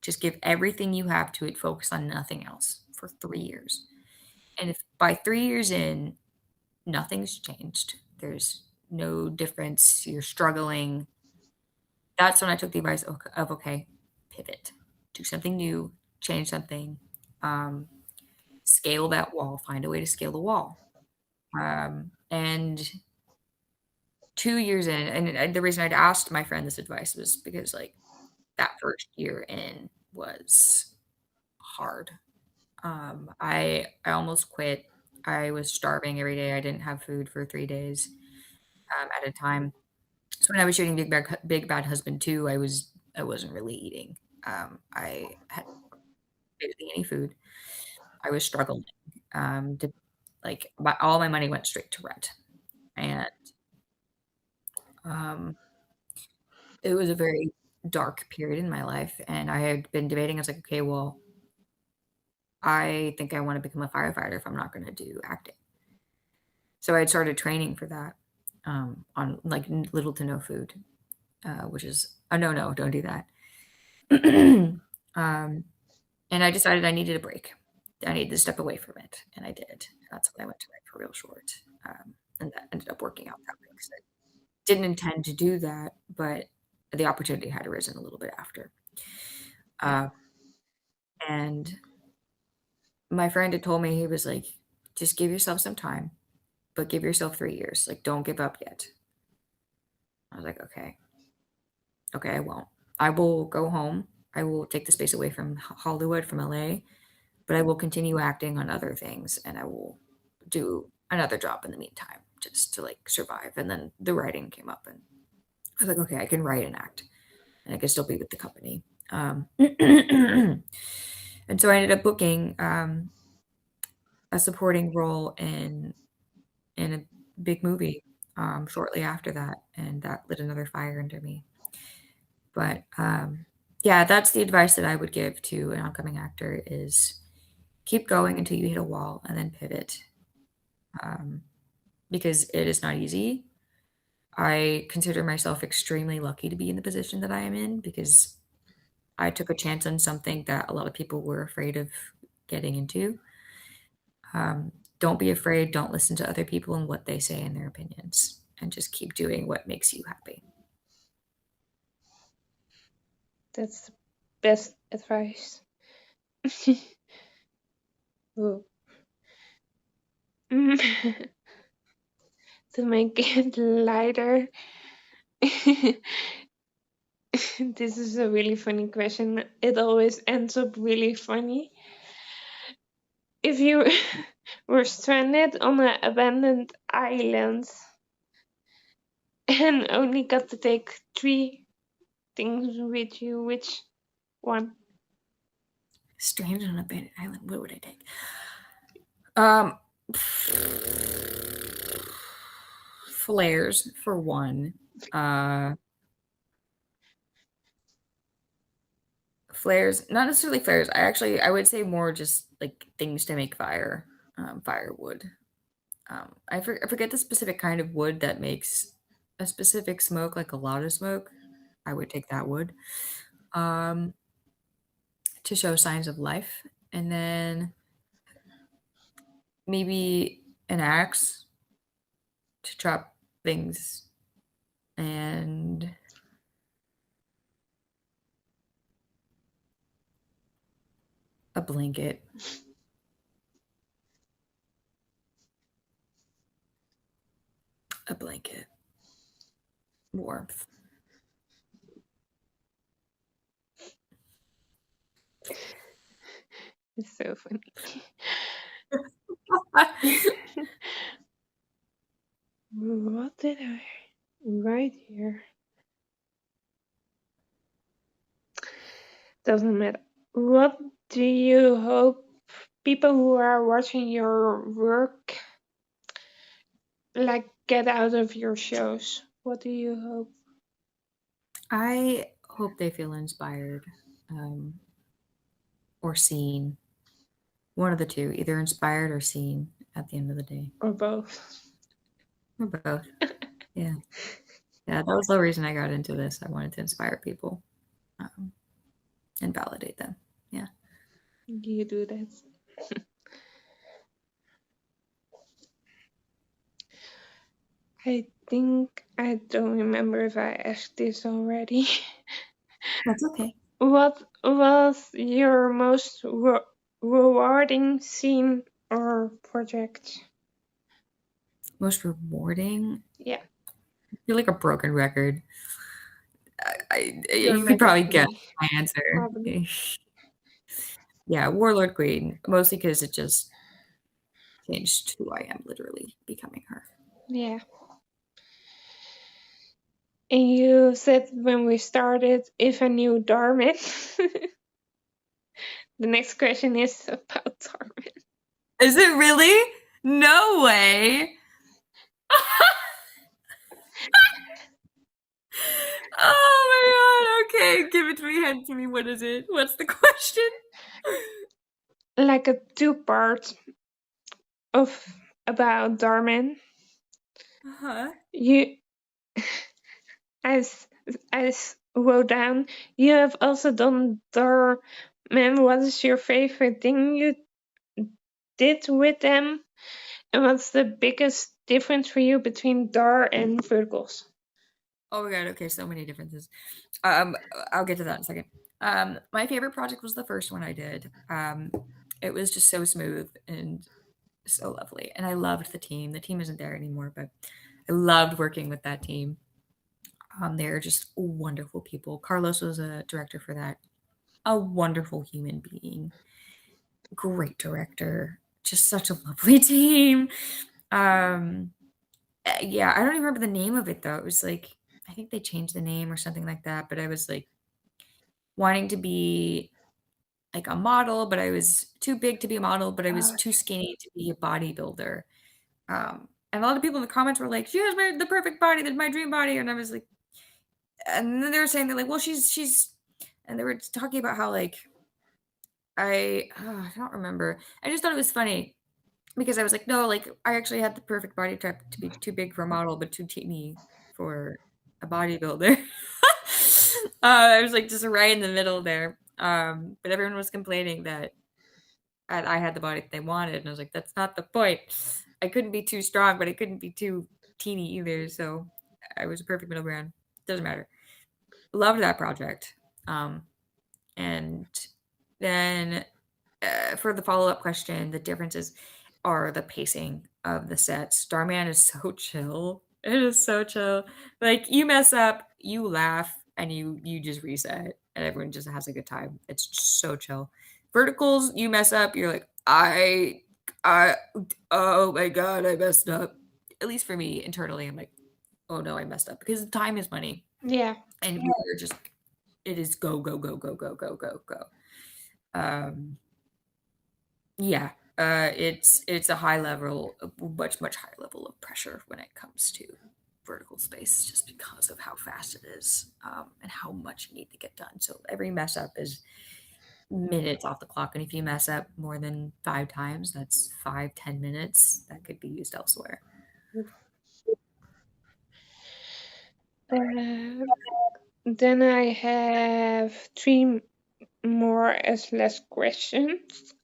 just give everything you have to it, focus on nothing else for 3 years. And if by 3 years in, nothing's changed, there's no difference, you're struggling, that's when I took the advice of okay, pivot, do something new, change something, um, scale that wall, find a way to scale the wall. And 2 years in, and the reason I'd asked my friend this advice was because like that first year in was hard. I almost quit. I was starving every day. I didn't have food for 3 days at a time. So when I was shooting Big Bad Husband 2, I wasn't really eating. I had barely any food. I was struggling. To like all my money went straight to rent, and um, it was a very dark period in my life. And I had been debating. I was like, okay, well, I think I want to become a firefighter if I'm not going to do acting. So I had started training for that on like little to no food, which is a no no. Don't do that. um, And I decided I needed a break. I needed to step away from it, and I did. That's when I went to write for Reelshort, and that ended up working out that way 'cause I didn't intend to do that, but the opportunity had arisen a little bit after. Uh, and my friend had told me, he was like, "Just give yourself some time, but give yourself 3 years. Like, don't give up yet." I was like, "Okay. Okay, I won't. I will go home. I will take the space away from Hollywood, from LA, but I will continue acting on other things, and I will do another job in the meantime just to like survive. And then the writing came up, and I was like, okay, I can write and act, and I can still be with the company. And so I ended up booking a supporting role in a big movie shortly after that, and that lit another fire under me. But yeah, that's the advice that I would give to an upcoming actor: is keep going until you hit a wall and then pivot, um, because it is not easy. I consider myself extremely lucky to be in the position that I am in, because I took a chance on something that a lot of people were afraid of getting into. Don't be afraid. Don't listen to other people and what they say and their opinions, and just keep doing what makes you happy. That's the best advice. Ooh. To make it lighter, this is a really funny question. It always ends up really funny. If you were stranded on an abandoned island and only got to take 3 things with you, which one? Stranded on an abandoned island. What would I take? Um, flares for one. Uh, Flares, not necessarily flares. I would say more just like things to make fire. Firewood. I forget the specific kind of wood that makes a specific smoke, like a lot of smoke. I would take that wood um, to show signs of life, and then maybe an axe to chop things, and a blanket. A blanket. Warmth. It's so funny. What did I write here? Doesn't matter. What do you hope people who are watching your work like get out of your shows? What do you hope? I hope they feel inspired, or seen. One of the two, either inspired or seen at the end of the day. Or both? Or both. Yeah. Yeah, that was the reason I got into this. I wanted to inspire people, um, and validate them. Yeah. You do that. I think I don't remember if I asked this already. That's okay. What was your most rewarding scene or project? Most rewarding? Yeah, I feel like a broken record. You could probably guess dramatically, my answer. probably. Yeah, Warlord Queen, mostly because it just changed who I am, literally becoming her. Yeah. And you said when we started, if I knew Darwin. The next question is about Darwin. Is it really? No way. Oh my god, okay. Give it to me, hand to me. What is it? What's the question? Like a 2-part of about Darwin. Uh-huh. You, as wrote down, you have also done Darwin. What is your favorite thing you did with them? And what's the biggest difference for you between Dar and Verticals? Oh my god, okay, so many differences. I'll get to that in a second. My favorite project was the first one I did. It was just so smooth and so lovely. And I loved the team. The team isn't there anymore, but I loved working with that team. They're just wonderful people. Carlos was a director for that. A wonderful human being. Great director. Just such a lovely team. Um, Yeah, I don't even remember the name of it though. It was like I think they changed the name or something like that, but I was like wanting to be like a model, but I was too big to be a model, but I was Oh, too skinny to be a bodybuilder. And a lot of people in the comments were like, "She has the perfect body, that's my dream body," and I was like, and then they were saying they're like, "Well, she's," and they were talking about how like I don't remember. I just thought it was funny because I was like, no, like I actually had the perfect body type to be too big for a model, but too teeny for a bodybuilder. I was like just right in the middle there. But everyone was complaining that I had the body that they wanted, and I was like, that's not the point. I couldn't be too strong, but I couldn't be too teeny either. So I was a perfect middle ground. Doesn't matter. Loved that project. And then for the follow-up question, the differences are the pacing of the sets. Starman is so chill. It is so chill. Like you mess up, you laugh, and you just reset, and everyone just has a good time. It's just so chill. Verticals, you mess up, you're like, I, oh my god, I messed up. At least for me internally, I'm like, oh no, I messed up because time is money, yeah. and we're just, it is go go go go go go go go. Um, Yeah, it's a high level, a much higher level of pressure when it comes to vertical space, just because of how fast it is, and how much you need to get done. So every mess up is minutes off the clock, and if you mess up more than 5 times, that's 5, 10 minutes that could be used elsewhere. Uh, then I have three more as last questions.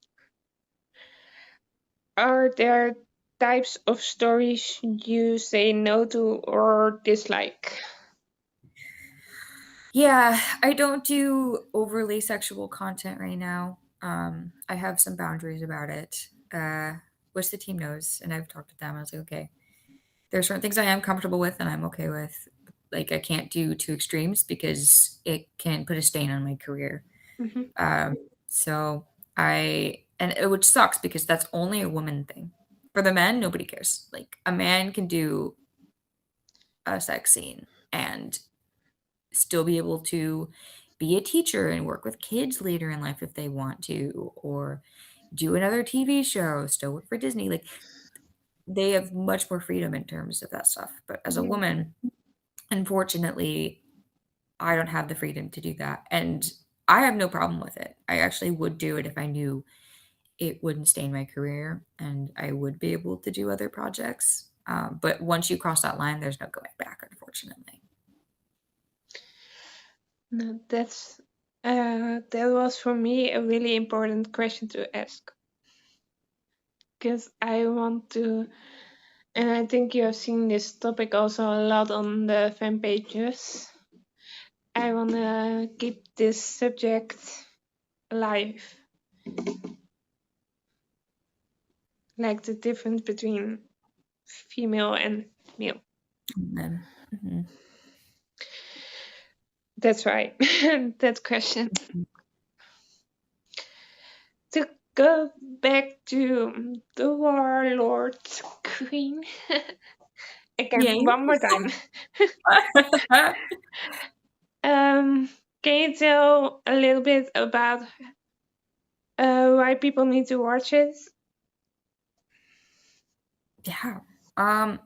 Are there types of stories you say no to or dislike? Yeah, I don't do overly sexual content right now. I have some boundaries about it, which the team knows, and I've talked to them. I was like, okay, there are certain things I am comfortable with and I'm okay with. Like I can't do two extremes because it can put a stain on my career. Hmm. So which sucks because that's only a woman thing. For the men, nobody cares. Like a man can do a sex scene and still be able to be a teacher and work with kids later in life if they want to, or do another TV show, still work for Disney. Like they have much more freedom in terms of that stuff. But as a Yeah. woman, unfortunately, I don't have the freedom to do that. And I have no problem with it. I actually would do it if I knew it wouldn't stain my career and I would be able to do other projects. But once you cross that line, there's no going back, unfortunately. No, that was for me a really important question to ask because I want to, and I think you have seen this topic also a lot on the fan pages. I want to keep this subject alive, like the difference between female and male. And then, mhm. That's right. That question. To go back to the Warlord Queen again, Yay. one more time. Can you tell a little bit about why people need to watch it? Yeah. Um,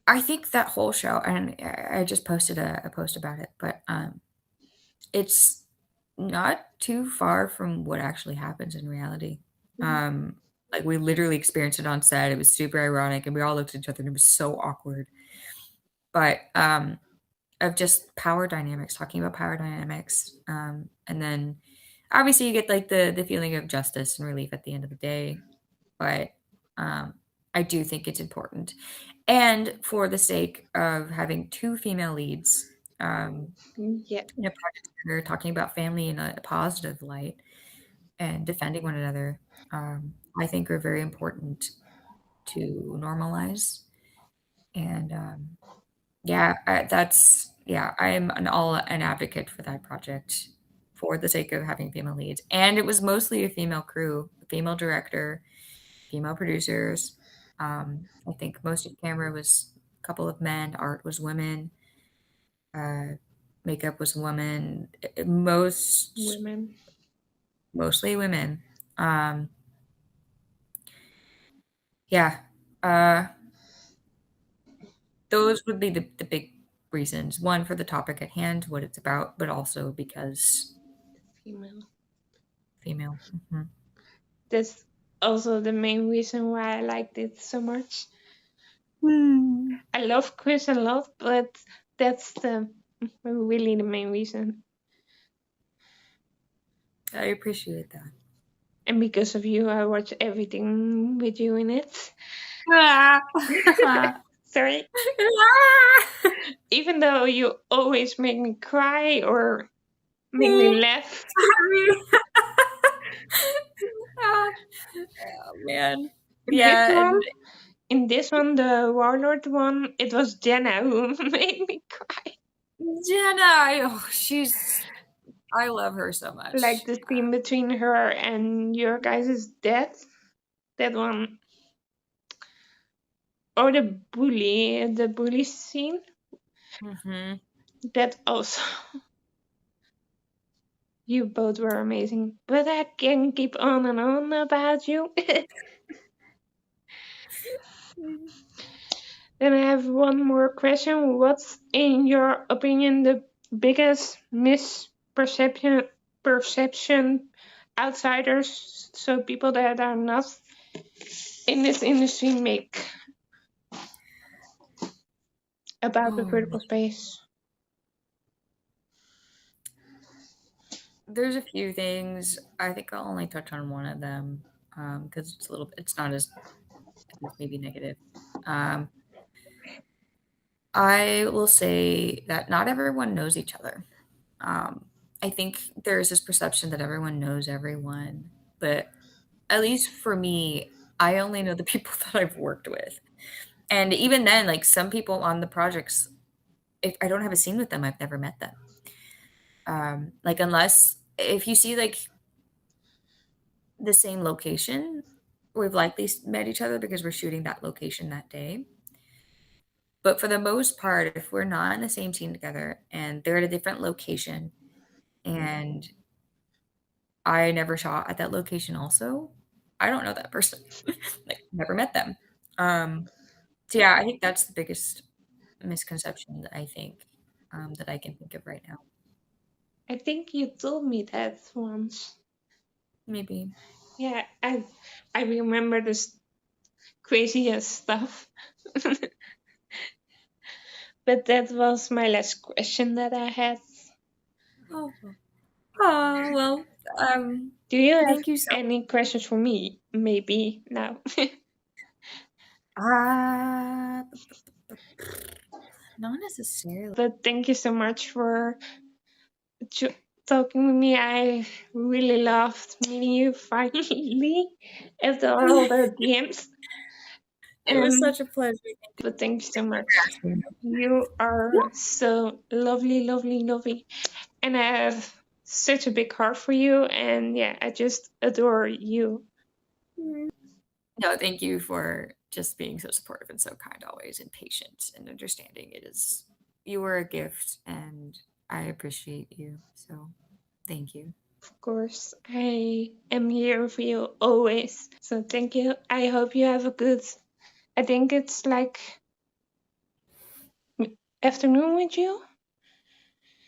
I think that whole show, and I just posted a post about it, but it's not too far from what actually happens in reality. Mhm. Um, like we literally experienced it on set. It was super ironic, and we all looked at each other, and it was so awkward. But of just power dynamics, talking about power dynamics, and then obviously you get like the feeling of justice and relief at the end of the day. But um, I do think it's important, and for the sake of having two female leads, Yeah. in a project together, talking about family in a positive light and defending one another, I think are very important to normalize. And yeah, I am an advocate for that project for the sake of having female leads. And it was mostly a female crew, a female director, female producers. I think most of camera was a couple of men, art was women, uh, makeup was women, Women. mostly women. Um, yeah, uh, those would be the big reasons. One, for the topic at hand, what it's about, but also because Female. female. Mhm. That's also the main reason why I liked it so much. Hmm. I love Chris a lot, but that's the really the main reason. I appreciate that. And because of you, I watch everything with you in it. Ah. Sorry. Even though you always make me cry or make me laugh. Sorry. Ah. Oh, man. In this Yeah, one, and the Warlord one, it was Jenna who made me cry. Jenna, I love her so Like much. the scene between her and your guys' death. That one. Or the bully scene. Mhm. That also. You both were amazing. But I can keep on and on about you. Then I have one more question. What's, in your opinion, the biggest perception outsiders, so people that are not in this industry, make about the Oh, vertical space? there's a few things. I think I'll only touch on one of them, because it's not as maybe negative. Um, I will say that not everyone knows each other. Um, I think there's this perception that everyone knows everyone, but at least for me, I only know the people that I've worked with. And even then, like some people on the projects, if I don't have a scene with them, I've never met them. Like unless if you see like the same location, we've likely met each other because we're shooting that location that day. But for the most part, if we're not in the same scene together and they're at a different location and I never shot at that location also, I don't know that person. Like never met them. So yeah, I think that's the biggest misconception that I think that I can think of right now. I think you told me that once. Maybe. Yeah, I remember this craziest stuff. But that was my last question that I had. Oh, oh well. Do you have Thank you so. any questions for me? Maybe now. Uh, not necessarily. But thank you so much for ch- talking with me. I really loved meeting you finally after all the DMs. It was And such a pleasure. Thank but thank you so you much. for asking. You are so lovely, lovely, lovely. And I have such a big heart for you. And yeah, I just adore you. No, thank you for just being so supportive and so kind always and patient and understanding. You were a gift and I appreciate you. So thank you. Of course, I am here for you always. So thank you. I hope you have a good, I think it's like afternoon with you.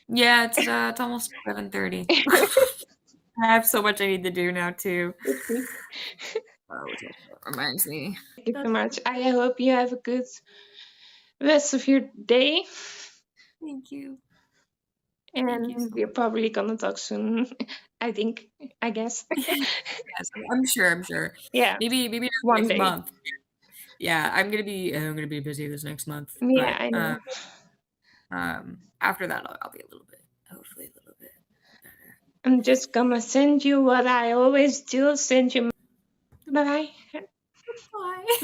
Yeah, it's almost 7:30. I have so much I need to do now too. Thank Oh, which also reminds me. you so much. I hope you have a good rest of your day. Thank you. Thank you And so we're much. probably gonna talk soon. I think, I guess. Yes, I'm sure. I'm sure. Yeah, Maybe not one next day. month. Yeah, I'm gonna be busy this next month, Yeah, but I know. after that, I'll be a little bit, hopefully, a little bit better. I'm just gonna send you what I always do, send you. Bye bye. Bye.